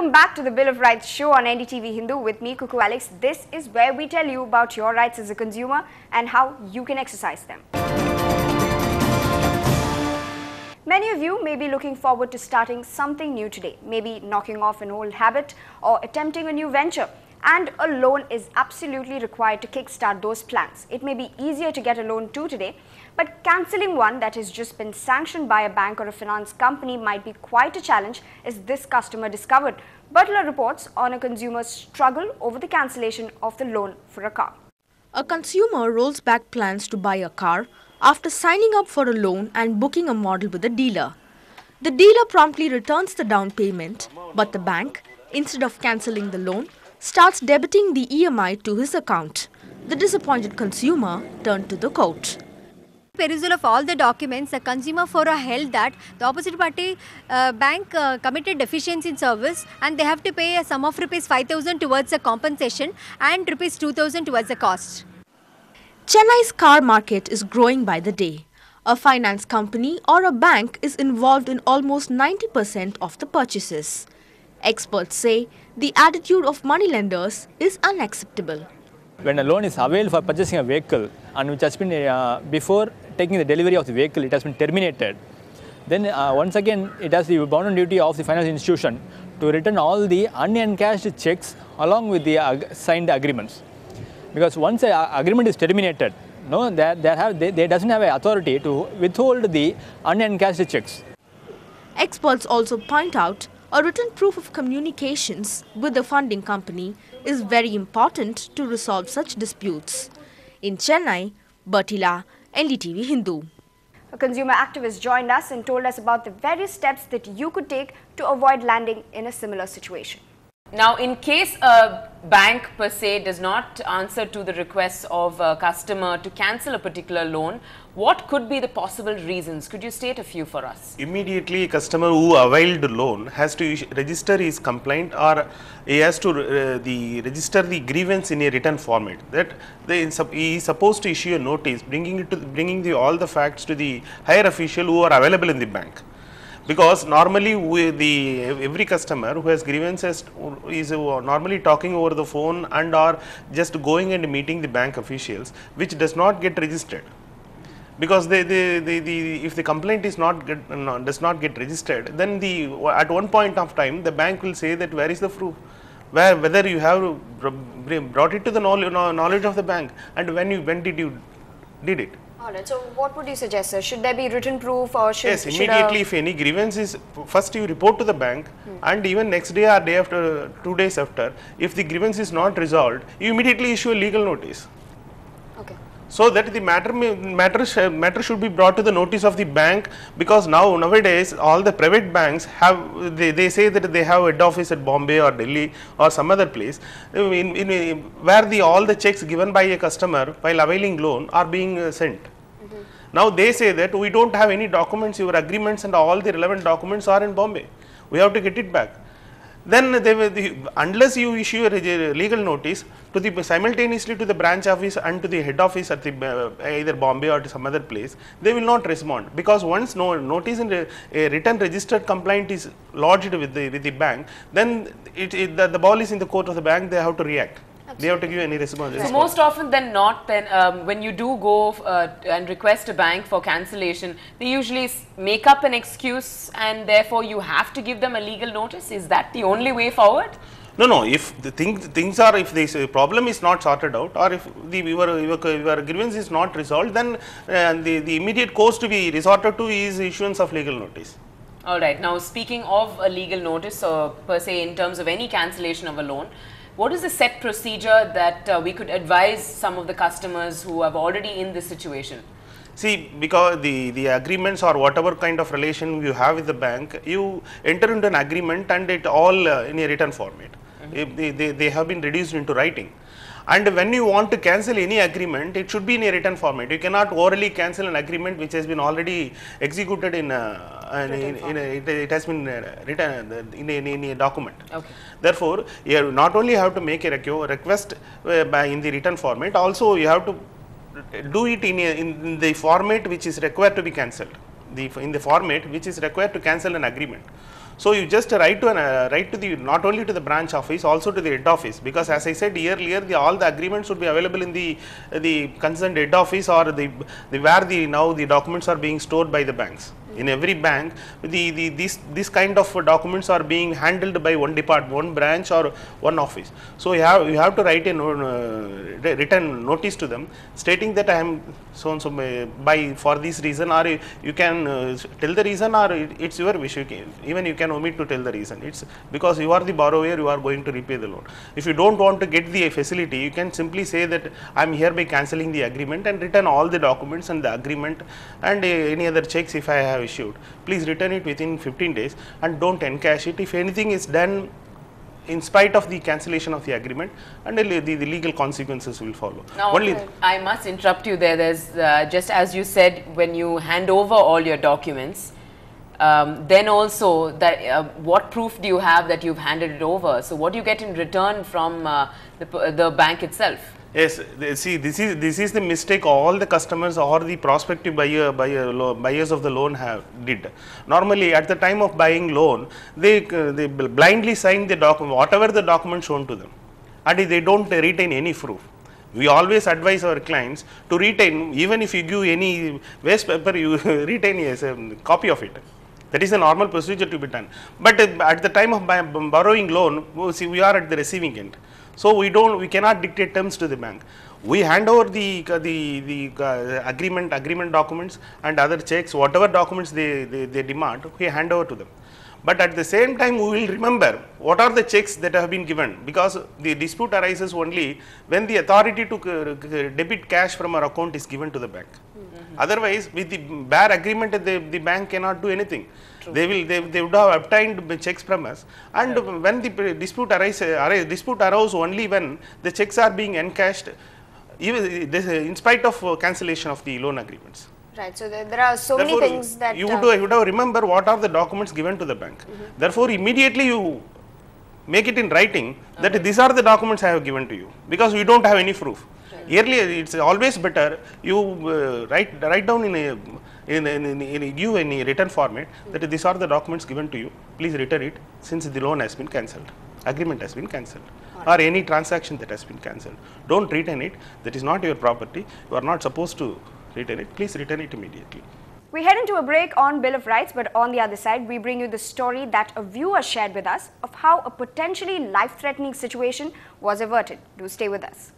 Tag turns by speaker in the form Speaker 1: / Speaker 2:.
Speaker 1: Welcome back to the Bill of Rights show on NDTV Hindu with me, Kuku Alex. This is where we tell you about your rights as a consumer and how you can exercise them. Many of you may be looking forward to starting something new today, maybe knocking off an old habit or attempting a new venture. And a loan is absolutely required to kickstart those plans. It may be easier to get a loan too today, but cancelling one that has just been sanctioned by a bank or a finance company might be quite a challenge, as this customer discovered. Butler reports on a consumer's struggle over the cancellation of the loan for a car.
Speaker 2: A consumer rolls back plans to buy a car after signing up for a loan and booking a model with a dealer. The dealer promptly returns the down payment, but the bank, instead of cancelling the loan, starts debiting the EMI to his account. The disappointed consumer turned to the court.
Speaker 3: Perusal of all the documents, the consumer forum held that the opposite party bank committed deficiency in service and they have to pay a sum of rupees 5,000 towards the compensation and rupees 2,000 towards the cost.
Speaker 2: Chennai's car market is growing by the day. A finance company or a bank is involved in almost 90% of the purchases. Experts say the attitude of moneylenders is unacceptable.
Speaker 4: When a loan is available for purchasing a vehicle and which has been before taking the delivery of the vehicle, it has been terminated, then once again it has the bounden duty of the financial institution to return all the unencashed checks along with the signed agreements. Because once an agreement is terminated, they doesn't have an authority to withhold the unencashed checks.
Speaker 2: Experts also point out a written proof of communications with the funding company is very important to resolve such disputes. In Chennai, Bertila, NDTV Hindu.
Speaker 1: A consumer activist joined us and told us about the various steps that you could take to avoid landing in a similar situation.
Speaker 5: Now, in case a bank per se does not answer to the requests of a customer to cancel a particular loan, what could be the possible reasons? Could you state a few for us?
Speaker 6: Immediately, a customer who availed the loan has to register his complaint, or he has to register the grievance in a written format. That he is supposed to issue a notice bringing all the facts to the higher official who are available in the bank. Because normally every customer who has grievances is normally talking over the phone and or just going and meeting the bank officials, which does not get registered. Because if the complaint is does not get registered, then at one point of time the bank will say that where is the proof, whether you have brought it to the knowledge of the bank, and when did you did it.
Speaker 1: Alright, so what would you suggest, sir? Should there be written proof, or should...
Speaker 6: Yes, immediately if any grievance is, first you report to the bank, and even next day or day after, 2 days after, if the grievance is not resolved, you immediately issue a legal notice.
Speaker 1: Okay.
Speaker 6: So that the matter should be brought to the notice of the bank, because nowadays all the private banks have, they say that they have head office at Bombay or Delhi or some other place, where all the checks given by a customer while availing loan are being sent. Now they say that we don't have any documents, your agreements and all the relevant documents are in Bombay, we have to get it back. Then unless you issue a legal notice to simultaneously to the branch office and to the head office at either Bombay or to some other place, they will not respond, because once notice and a written registered complaint is lodged with the bank, then the ball is in the court of the bank. They have to react. They have to give any response.
Speaker 5: So most often than not, then when you do go and request a bank for cancellation, they usually make up an excuse, and therefore you have to give them a legal notice. Is that the only way forward?
Speaker 6: No. If the things are, if the problem is not sorted out, or if your grievance is not resolved, then the immediate course to be resorted to is issuance of legal notice.
Speaker 5: All right. Now, speaking of a legal notice, per se, in terms of any cancellation of a loan, what is the set procedure that we could advise some of the customers who are already in this situation?
Speaker 6: See, because the agreements or whatever kind of relation you have with the bank, you enter into an agreement and it all in a written format. They have been reduced into writing. And when you want to cancel any agreement, it should be in a written format. You cannot orally cancel an agreement which has been already executed it has been written in a document.
Speaker 5: Okay.
Speaker 6: Therefore, you not only have to make a request in the written format, also you have to do it in the format which is required to be cancelled. in the format which is required to cancel an agreement. So you just write to the not only to the branch office, also to the head office, because as I said earlier, all the agreements should be available in the concerned head office, or where now the documents are being stored by the banks. In every bank, this kind of documents are being handled by one department, one branch or one office. So you have to write a written notice to them stating that I am so and so by for this reason, or you can tell the reason, or it's your wish. Even you can omit to tell the reason. It's because you are the borrower, you are going to repay the loan. If you don't want to get the facility, you can simply say that I am hereby cancelling the agreement, and return all the documents and the agreement and any other checks if I have issued. Please return it within 15 days and don't encash it. If anything is done in spite of the cancellation of the agreement, and the legal consequences will follow.
Speaker 5: Now, I must interrupt you there. There's just as you said, when you hand over all your documents, then also that what proof do you have that you've handed it over? So what do you get in return from the bank itself?
Speaker 6: Yes, see, this is the mistake all the customers or the prospective buyers of the loan did. Normally, at the time of buying loan, they blindly sign the document, whatever the document shown to them, and they don't retain any proof. We always advise our clients to retain, even if you give any waste paper, you retain a copy of it. That is a normal procedure to be done. But at the time of borrowing loan, see, we are at the receiving end. So we cannot dictate terms to the bank. We hand over the agreement documents and other checks, whatever documents they demand, we hand over to them. But at the same time, we will remember what are the checks that have been given, because the dispute arises only when the authority to debit cash from our account is given to the bank. Otherwise, with the bare agreement, the bank cannot do anything. They would have obtained checks from us, and when the dispute arose only when the checks are being encashed, even in spite of cancellation of the loan agreements.
Speaker 1: Right. So there are so many things that
Speaker 6: you would have remember what are the documents given to the bank. Therefore, immediately you make it in writing that these are the documents I have given to you, because we don't have any proof. Earlier, it's always better you write down in a written format that these are the documents given to you. Please return it, since the loan has been cancelled, agreement has been cancelled, or any transaction that has been cancelled. Don't return it. That is not your property. You are not supposed to return it. Please return it immediately.
Speaker 1: We head into a break on Bill of Rights, but on the other side, we bring you the story that a viewer shared with us of how a potentially life-threatening situation was averted. Do stay with us.